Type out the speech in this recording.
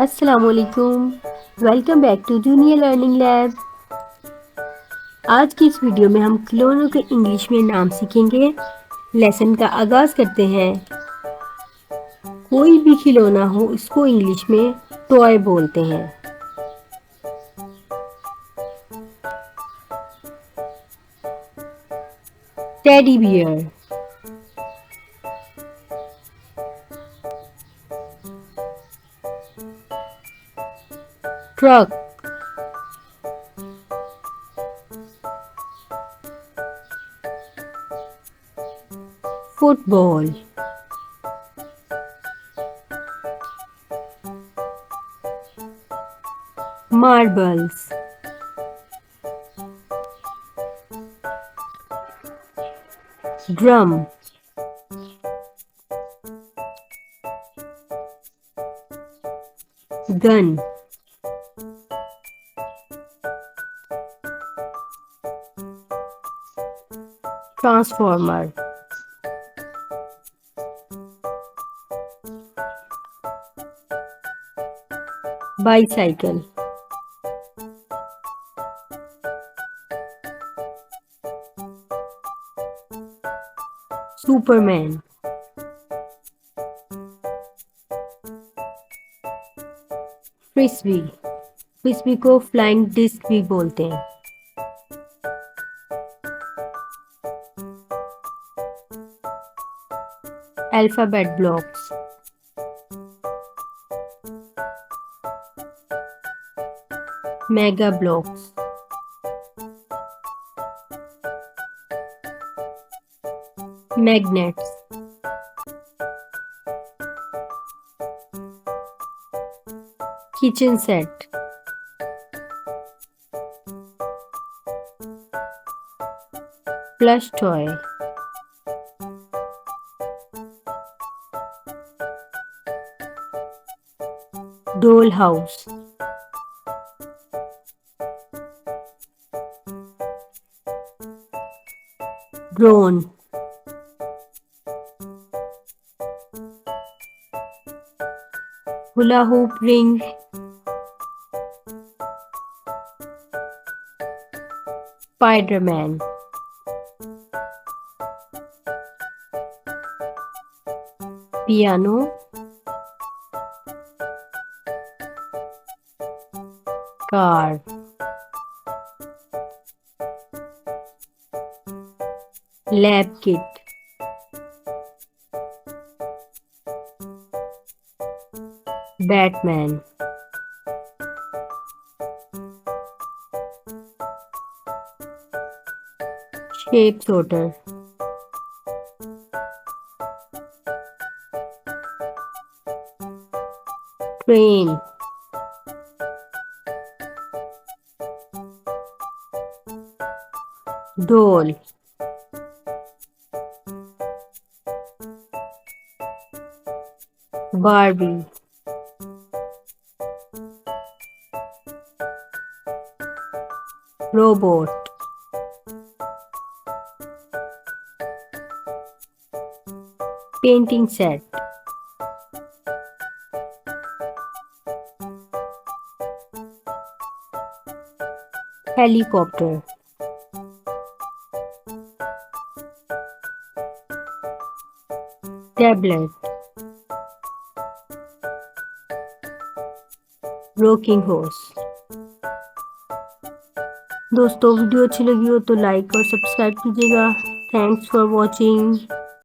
अस्सलामुअलैकुम। Welcome back to junior learning lab. आज की इस वीडियो में हम खिलौनों के इंग्लिश में नाम सीखेंगे। लेसन का आगाज करते हैं। कोई भी खिलौना हो इसको इंग्लिश में टॉय बोलते हैं। Teddy bear, truck, football, marbles, drum, gun, transformer, bicycle, Superman, frisbee. Frisbee को फ्लाइंग डिस्क भी बोलते हैं। Alphabet blocks, mega blocks, magnets, kitchen set, plush toy, doll house, drone, hula hoop ring, Spiderman, piano, car, lab kit, Batman, shape sorter, train, doll, Barbie, robot, painting set, helicopter, tablet, rocking horse. दोस्तों video अच्छी लगी हो तो like और subscribe कीजिएगा। Thanks for watching.